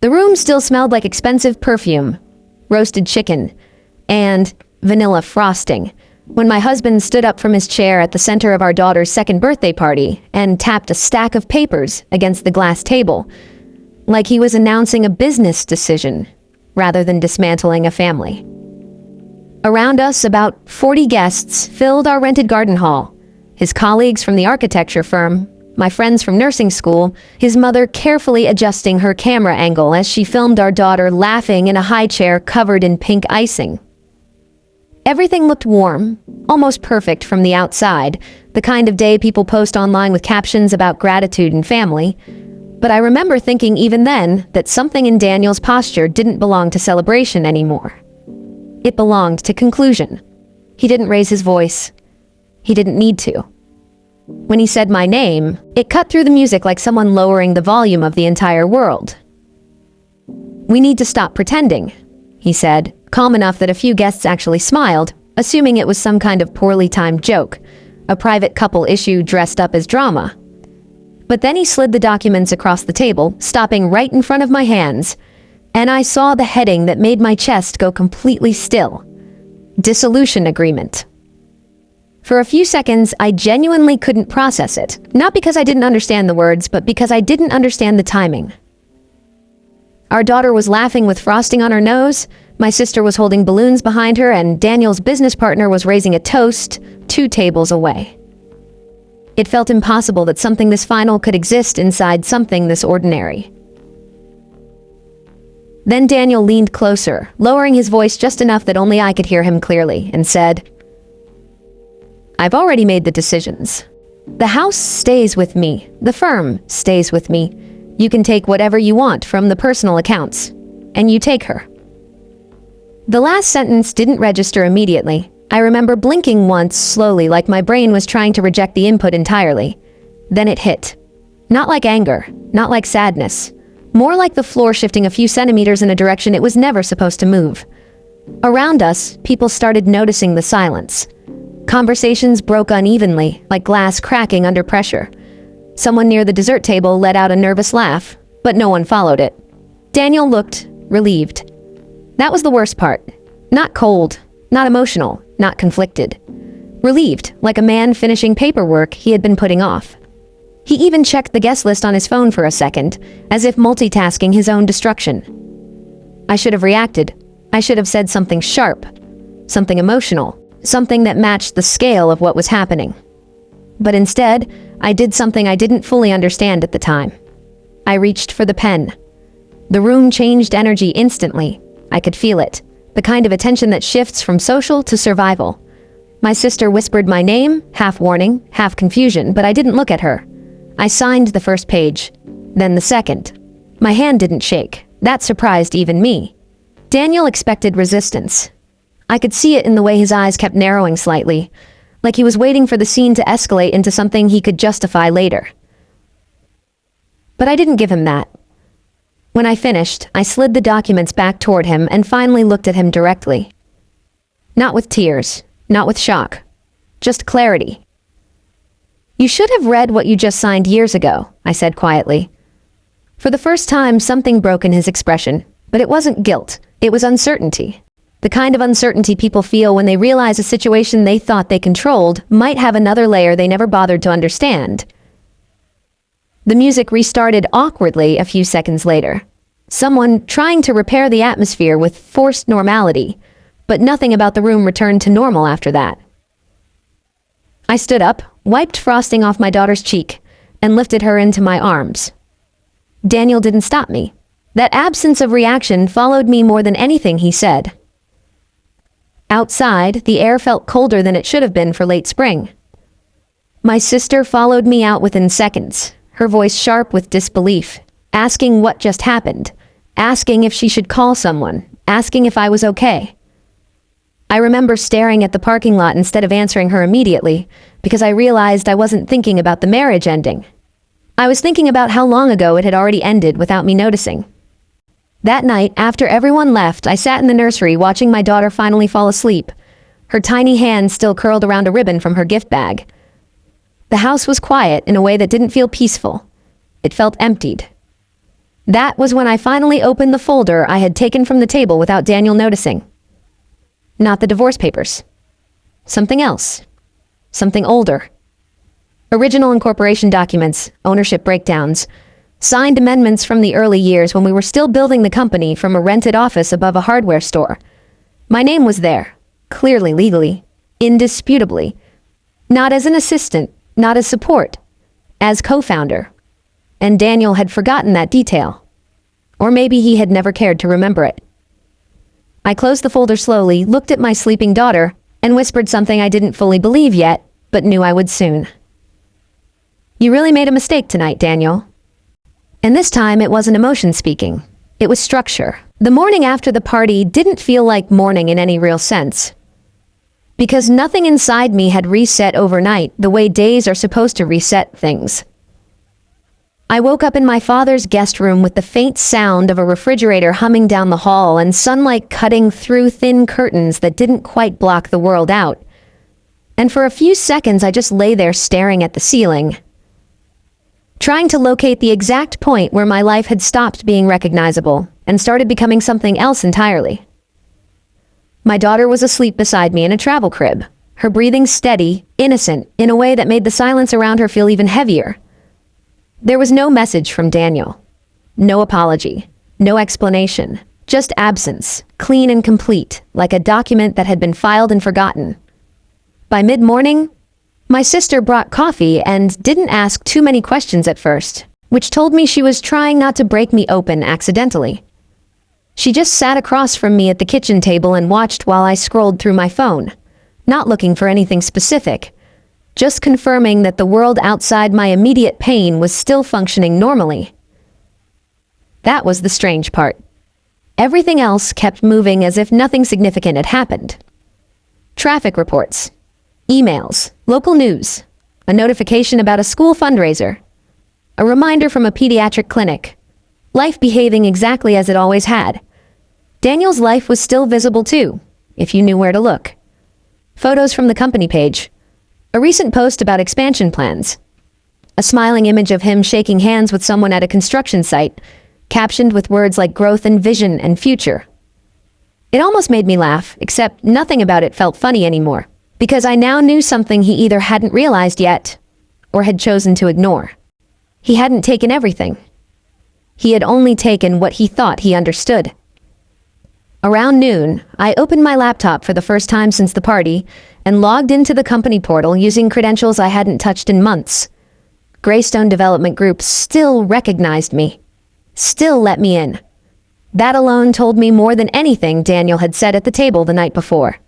The room still smelled like expensive perfume, roasted chicken, and vanilla frosting when my husband stood up from his chair at the center of our daughter's second birthday party and tapped a stack of papers against the glass table, like he was announcing a business decision rather than dismantling a family. Around us, about 40 guests filled our rented garden hall. His colleagues from the architecture firm, my friends from nursing school, his mother carefully adjusting her camera angle as she filmed our daughter laughing in a high chair covered in pink icing. Everything looked warm, almost perfect from the outside, the kind of day people post online with captions about gratitude and family. But I remember thinking even then that something in Daniel's posture didn't belong to celebration anymore. It belonged to conclusion. He didn't raise his voice. He didn't need to. When he said my name, it cut through the music like someone lowering the volume of the entire world. "We need to stop pretending," he said, calm enough that a few guests actually smiled, assuming it was some kind of poorly timed joke, a private couple issue dressed up as drama. But then he slid the documents across the table, stopping right in front of my hands, and I saw the heading that made my chest go completely still. Dissolution agreement. For a few seconds, I genuinely couldn't process it, not because I didn't understand the words, but because I didn't understand the timing. Our daughter was laughing with frosting on her nose, my sister was holding balloons behind her, and Daniel's business partner was raising a toast 2 tables away. It felt impossible that something this final could exist inside something this ordinary. Then Daniel leaned closer, lowering his voice just enough that only I could hear him clearly, and said, "I've already made the decisions. The house stays with me. The firm stays with me. You can take whatever you want from the personal accounts. And you take her." The last sentence didn't register immediately. I remember blinking once slowly, like my brain was trying to reject the input entirely. Then it hit. Not like anger, not like sadness. More like the floor shifting a few centimeters in a direction it was never supposed to move. Around us, people started noticing the silence. Conversations broke unevenly, like glass cracking under pressure. Someone near the dessert table let out a nervous laugh, but no one followed it. Daniel looked relieved. That was the worst part. Not cold, not emotional, not conflicted. Relieved, like a man finishing paperwork he had been putting off. He even checked the guest list on his phone for a second, as if multitasking his own destruction. I should have reacted. I should have said something sharp, something emotional, something that matched the scale of what was happening. But instead, I did something I didn't fully understand at the time. I reached for the pen. The room changed energy instantly. I could feel it, the kind of attention that shifts from social to survival. My sister whispered my name, half warning, half confusion, but I didn't look at her. I signed the first page, then the second. My hand didn't shake. That surprised even me. Daniel expected resistance. I could see it in the way his eyes kept narrowing slightly, like he was waiting for the scene to escalate into something he could justify later. But I didn't give him that. When I finished, I slid the documents back toward him and finally looked at him directly. Not with tears, not with shock, just clarity. "You should have read what you just signed years ago," I said quietly. For the first time, something broke in his expression, but it wasn't guilt, it was uncertainty. The kind of uncertainty people feel when they realize a situation they thought they controlled might have another layer they never bothered to understand. The music restarted awkwardly a few seconds later. Someone trying to repair the atmosphere with forced normality, but nothing about the room returned to normal after that. I stood up, wiped frosting off my daughter's cheek, and lifted her into my arms. Daniel didn't stop me. That absence of reaction followed me more than anything he said. Outside, the air felt colder than it should have been for late spring. My sister followed me out within seconds, her voice sharp with disbelief, asking what just happened, asking if she should call someone, asking if I was okay. I remember staring at the parking lot instead of answering her immediately, because I realized I wasn't thinking about the marriage ending. I was thinking about how long ago it had already ended without me noticing. That night, after everyone left, I sat in the nursery watching my daughter finally fall asleep, her tiny hand still curled around a ribbon from her gift bag. The house was quiet in a way that didn't feel peaceful. It felt emptied. That was when I finally opened the folder I had taken from the table without Daniel noticing. Not the divorce papers. Something else. Something older. Original incorporation documents, ownership breakdowns, signed amendments from the early years when we were still building the company from a rented office above a hardware store. My name was there, clearly legally, indisputably. Not as an assistant, not as support, as co-founder. And Daniel had forgotten that detail. Or maybe he had never cared to remember it. I closed the folder slowly, looked at my sleeping daughter, and whispered something I didn't fully believe yet, but knew I would soon. You really made a mistake tonight, Daniel. And this time it wasn't emotion speaking. It was structure. The morning after the party didn't feel like morning in any real sense. Because nothing inside me had reset overnight the way days are supposed to reset things. I woke up in my father's guest room with the faint sound of a refrigerator humming down the hall and sunlight cutting through thin curtains that didn't quite block the world out. And for a few seconds I just lay there staring at the ceiling, trying to locate the exact point where my life had stopped being recognizable and started becoming something else entirely. My daughter was asleep beside me in a travel crib, her breathing steady, innocent, in a way that made the silence around her feel even heavier. There was no message from Daniel. No apology. No explanation. Just absence, clean and complete, like a document that had been filed and forgotten. By mid-morning, my sister brought coffee and didn't ask too many questions at first, which told me she was trying not to break me open accidentally. She just sat across from me at the kitchen table and watched while I scrolled through my phone, not looking for anything specific, just confirming that the world outside my immediate pain was still functioning normally. That was the strange part. Everything else kept moving as if nothing significant had happened. Traffic reports, emails, local news, a notification about a school fundraiser, a reminder from a pediatric clinic, life behaving exactly as it always had. Daniel's life was still visible too, if you knew where to look. Photos from the company page, a recent post about expansion plans, a smiling image of him shaking hands with someone at a construction site, captioned with words like growth and vision and future. It almost made me laugh, except nothing about it felt funny anymore, because I now knew something he either hadn't realized yet, or had chosen to ignore. He hadn't taken everything. He had only taken what he thought he understood. Around noon, I opened my laptop for the first time since the party and logged into the company portal using credentials I hadn't touched in months. Greystone Development Group still recognized me, still let me in. That alone told me more than anything Daniel had said at the table the night before.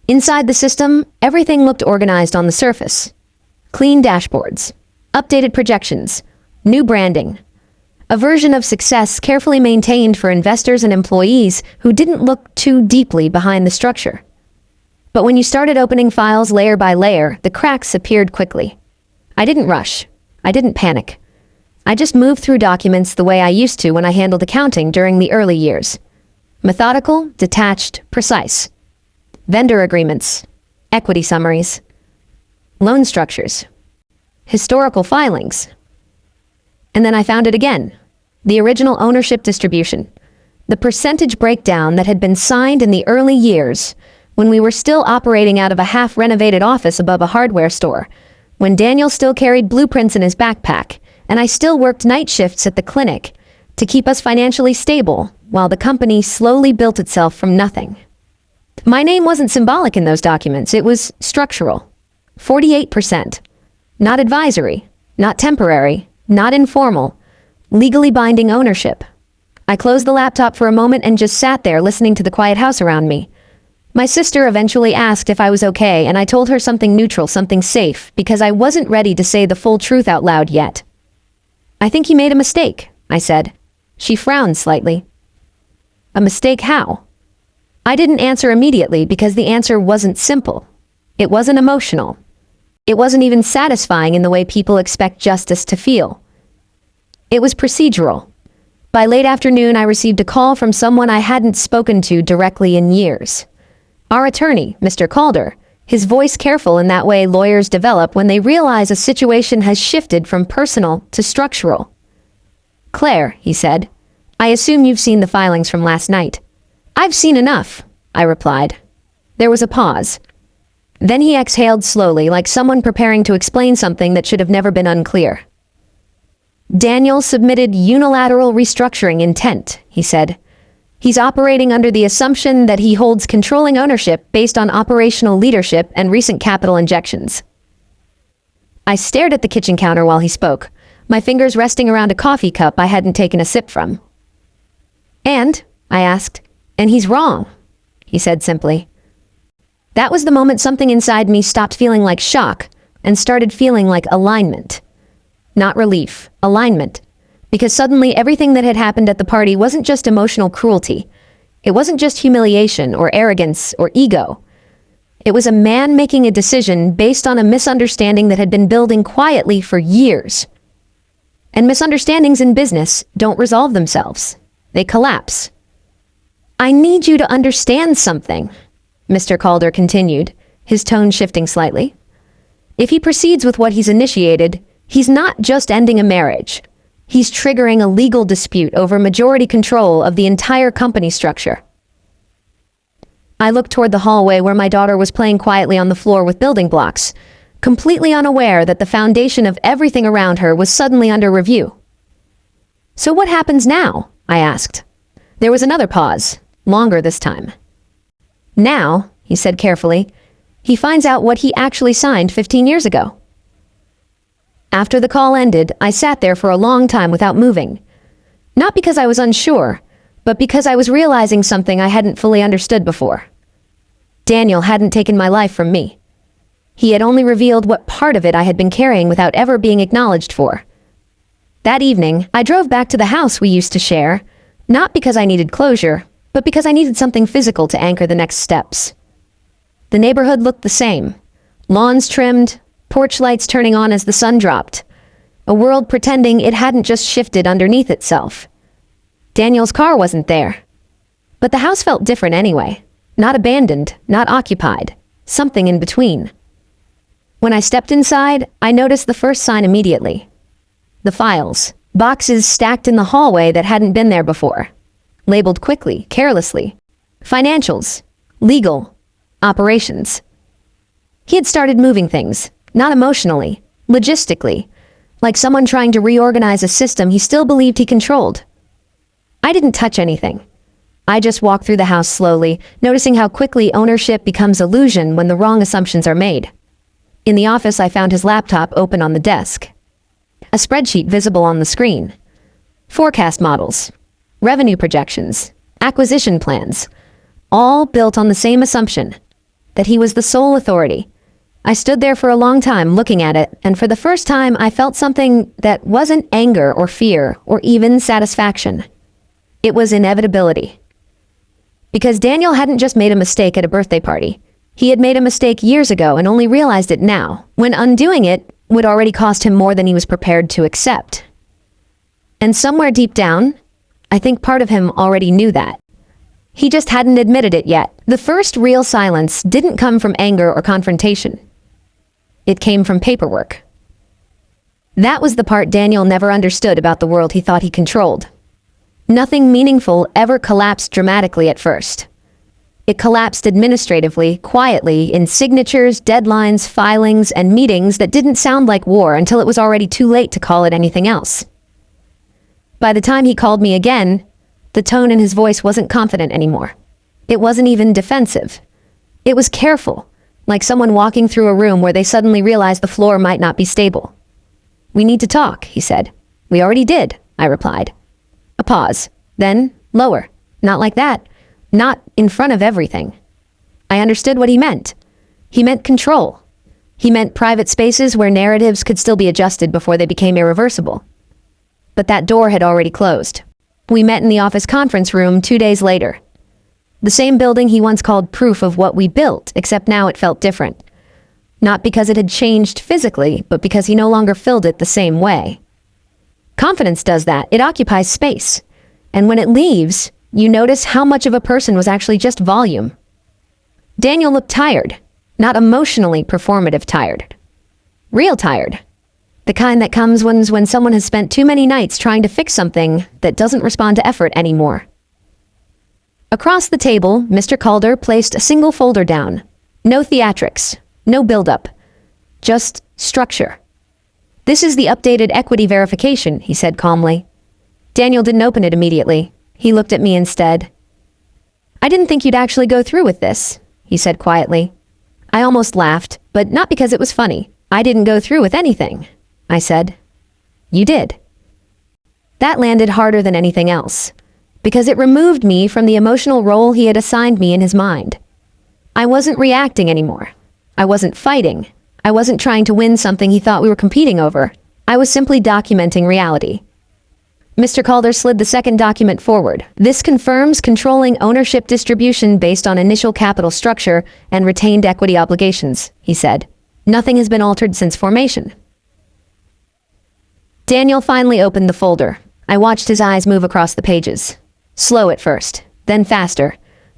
Inside the system, everything looked organized on the surface. Clean dashboards, updated projections, new branding. A version of success carefully maintained for investors and employees who didn't look too deeply behind the structure. But when you started opening files layer by layer, the cracks appeared quickly. I didn't rush. I didn't panic. I just moved through documents the way I used to when I handled accounting during the early years. Methodical, detached, precise. Vendor agreements, equity summaries, loan structures, historical filings. And then I found it again. The original ownership distribution, the percentage breakdown that had been signed in the early years when we were still operating out of a half-renovated office above a hardware store, when Daniel still carried blueprints in his backpack, and I still worked night shifts at the clinic to keep us financially stable while the company slowly built itself from nothing. My name wasn't symbolic in those documents, it was structural. 48%. Not advisory, not temporary, not informal. Legally binding ownership. I closed the laptop for a moment and just sat there listening to the quiet house around me. My sister eventually asked if I was okay, and I told her something neutral, something safe, because I wasn't ready to say the full truth out loud yet. I think he made a mistake, I said. She frowned slightly. A mistake how? I didn't answer immediately because the answer wasn't simple. It wasn't emotional. It wasn't even satisfying in the way people expect justice to feel. It was procedural. By late afternoon, I received a call from someone I hadn't spoken to directly in years. Our attorney, Mr. Calder, his voice careful in that way lawyers develop when they realize a situation has shifted from personal to structural. Claire, he said, I assume you've seen the filings from last night. I've seen enough, I replied. There was a pause. Then he exhaled slowly, like someone preparing to explain something that should have never been unclear. Daniel submitted unilateral restructuring intent, he said. He's operating under the assumption that he holds controlling ownership based on operational leadership and recent capital injections. I stared at the kitchen counter while he spoke, my fingers resting around a coffee cup I hadn't taken a sip from. And, I asked, and he's wrong, he said simply. That was the moment something inside me stopped feeling like shock and started feeling like alignment. Not relief, alignment. Because suddenly everything that had happened at the party wasn't just emotional cruelty. It wasn't just humiliation or arrogance or ego. It was a man making a decision based on a misunderstanding that had been building quietly for years. And misunderstandings in business don't resolve themselves. They collapse. I need you to understand something, Mr. Calder continued, his tone shifting slightly. If he proceeds with what he's initiated, he's not just ending a marriage. He's triggering a legal dispute over majority control of the entire company structure. I looked toward the hallway where my daughter was playing quietly on the floor with building blocks, completely unaware that the foundation of everything around her was suddenly under review. So what happens now? I asked. There was another pause, longer this time. Now, he said carefully, he finds out what he actually signed 15 years ago. After the call ended, I sat there for a long time without moving. Not because I was unsure, but because I was realizing something I hadn't fully understood before. Daniel hadn't taken my life from me. He had only revealed what part of it I had been carrying without ever being acknowledged for. That evening, I drove back to the house we used to share, not because I needed closure, but because I needed something physical to anchor the next steps. The neighborhood looked the same. Lawns trimmed, porch lights turning on as the sun dropped. A world pretending it hadn't just shifted underneath itself. Daniel's car wasn't there. But the house felt different anyway. Not abandoned, not occupied. Something in between. When I stepped inside, I noticed the first sign immediately. The files. Boxes stacked in the hallway that hadn't been there before. Labeled quickly, carelessly. Financials. Legal. Operations. He had started moving things. Not emotionally. Logistically. Like someone trying to reorganize a system he still believed he controlled. I didn't touch anything. I just walked through the house slowly, noticing how quickly ownership becomes illusion when the wrong assumptions are made. In the office, I found his laptop open on the desk. A spreadsheet visible on the screen. Forecast models. Revenue projections. Acquisition plans. All built on the same assumption. That he was the sole authority. I stood there for a long time looking at it, and for the first time I felt something that wasn't anger or fear or even satisfaction. It was inevitability. Because Daniel hadn't just made a mistake at a birthday party. He had made a mistake years ago and only realized it now, when undoing it would already cost him more than he was prepared to accept. And somewhere deep down, I think part of him already knew that. He just hadn't admitted it yet. The first real silence didn't come from anger or confrontation. It came from paperwork. That was the part Daniel never understood about the world he thought he controlled. Nothing meaningful ever collapsed dramatically at first. It collapsed administratively, quietly, in signatures, deadlines, filings, and meetings that didn't sound like war until it was already too late to call it anything else. By the time he called me again, the tone in his voice wasn't confident anymore. It wasn't even defensive. It was careful, like someone walking through a room where they suddenly realized the floor might not be stable. "We need to talk," he said. "We already did," I replied. A pause. Then, lower. Not like that. Not in front of everything. I understood what he meant. He meant control. He meant private spaces where narratives could still be adjusted before they became irreversible. But that door had already closed. We met in the office conference room 2 days later. The same building he once called proof of what we built, except now it felt different. Not because it had changed physically, but because he no longer filled it the same way. Confidence does that. It occupies space. And when it leaves, you notice how much of a person was actually just volume. Daniel looked tired. Not emotionally performative tired. Real tired. The kind that comes when someone has spent too many nights trying to fix something that doesn't respond to effort anymore. Across the table, Mr. Calder placed a single folder down. No theatrics, no build-up, just structure. "This is the updated equity verification," he said calmly. Daniel didn't open it immediately. He looked at me instead. "I didn't think you'd actually go through with this," he said quietly. I almost laughed, but not because it was funny. "I didn't go through with anything," I said. "You did." That landed harder than anything else, because it removed me from the emotional role he had assigned me in his mind. I wasn't reacting anymore. I wasn't fighting. I wasn't trying to win something he thought we were competing over. I was simply documenting reality. Mr. Calder slid the second document forward. "This confirms controlling ownership distribution based on initial capital structure and retained equity obligations," he said. "Nothing has been altered since formation." Daniel finally opened the folder. I watched his eyes move across the pages. Slow at first, then faster,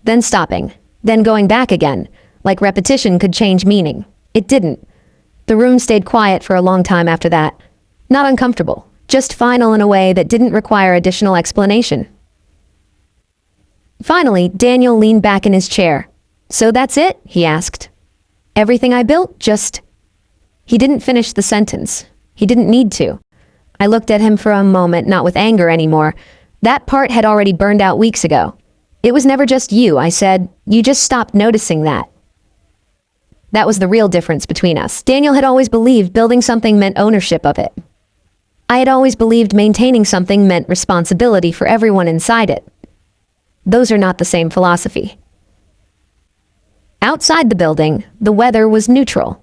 then stopping, then going back again, like repetition could change meaning. It didn't. The room stayed quiet for a long time after that. Not uncomfortable, just final in a way that didn't require additional explanation. Finally, Daniel leaned back in his chair. "So that's it?" he asked. "Everything I built, just..." He didn't finish the sentence. He didn't need to. I looked at him for a moment, not with anger anymore. That part had already burned out weeks ago. "It was never just you," I said. "You just stopped noticing that." That was the real difference between us. Daniel had always believed building something meant ownership of it. I had always believed maintaining something meant responsibility for everyone inside it. Those are not the same philosophy. Outside the building, the weather was neutral.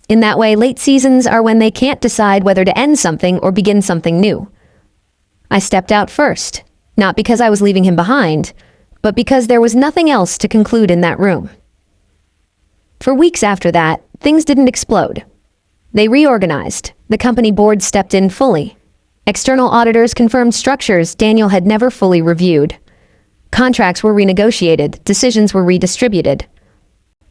In that way, late seasons are when they can't decide whether to end something or begin something new. I stepped out first, not because I was leaving him behind, but because there was nothing else to conclude in that room. For weeks after that, things didn't explode. They reorganized. The company board stepped in fully. External auditors confirmed structures Daniel had never fully reviewed. Contracts were renegotiated, decisions were redistributed.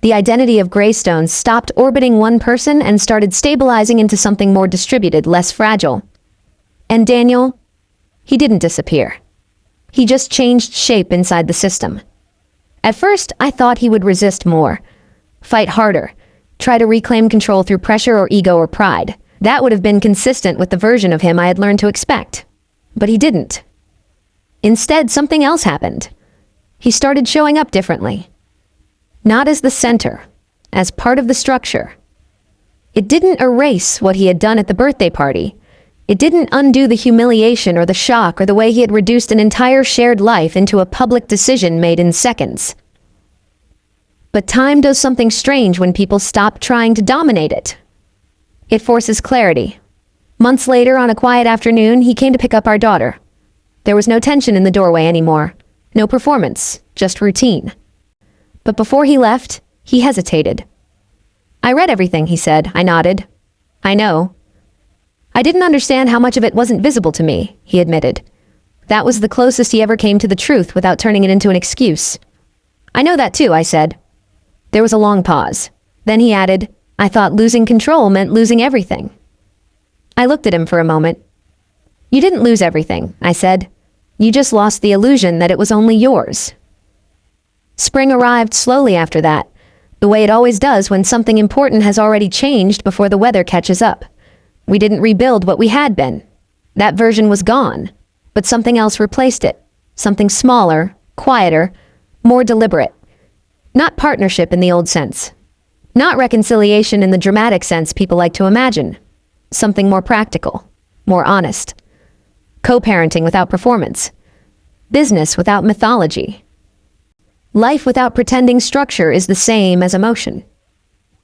The identity of Greystones stopped orbiting one person and started stabilizing into something more distributed, less fragile. And Daniel, he didn't disappear. He just changed shape inside the system. At first, I thought he would resist more, fight harder, try to reclaim control through pressure or ego or pride. That would have been consistent with the version of him I had learned to expect. But he didn't. Instead, something else happened. He started showing up differently. Not as the center, as part of the structure. It didn't erase what he had done at the birthday party. It didn't undo the humiliation or the shock or the way he had reduced an entire shared life into a public decision made in seconds. But time does something strange when people stop trying to dominate it. It forces clarity. Months later, on a quiet afternoon, he came to pick up our daughter. There was no tension in the doorway anymore. No performance, just routine. But before he left, he hesitated. "I read everything," he said. I nodded. "I know." "I didn't understand how much of it wasn't visible to me," he admitted. That was the closest he ever came to the truth without turning it into an excuse. "I know that too," I said. There was a long pause. Then he added, "I thought losing control meant losing everything." I looked at him for a moment. "You didn't lose everything," I said. "You just lost the illusion that it was only yours." Spring arrived slowly after that, the way it always does when something important has already changed before the weather catches up. We didn't rebuild what we had been. That version was gone, but something else replaced it. Something smaller, quieter, more deliberate. Not partnership in the old sense. Not reconciliation in the dramatic sense people like to imagine. Something more practical, more honest. Co-parenting without performance. Business without mythology. Life without pretending structure is the same as emotion.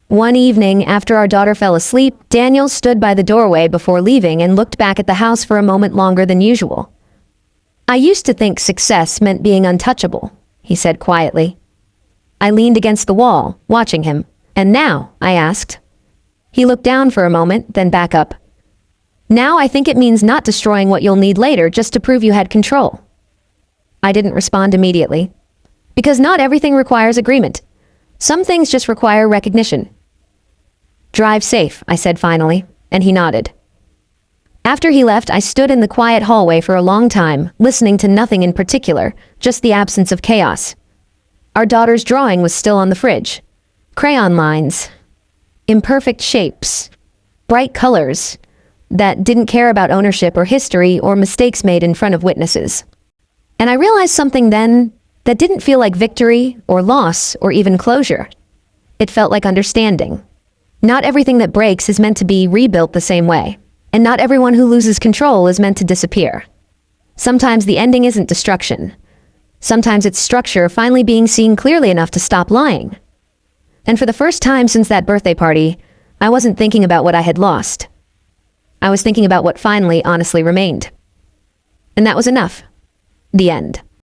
One evening, after our daughter fell asleep, Daniel stood by the doorway before leaving and looked back at the house for a moment longer than usual. "I used to think success meant being untouchable," he said quietly. I leaned against the wall, watching him. "And now?" I asked. He looked down for a moment, then back up. "Now I think it means not destroying what you'll need later just to prove you had control." I didn't respond immediately. Because not everything requires agreement. Some things just require recognition. "Drive safe," I said finally, and he nodded. After he left, I stood in the quiet hallway for a long time, listening to nothing in particular, just the absence of chaos. Our daughter's drawing was still on the fridge. Crayon lines, imperfect shapes, bright colors that didn't care about ownership or history or mistakes made in front of witnesses. And I realized something then that didn't feel like victory or loss or even closure. It felt like understanding. Not everything that breaks is meant to be rebuilt the same way, and not everyone who loses control is meant to disappear. Sometimes the ending isn't destruction. Sometimes it's structure finally being seen clearly enough to stop lying. And for the first time since that birthday party, I wasn't thinking about what I had lost. I was thinking about what finally honestly remained. And that was enough. The end.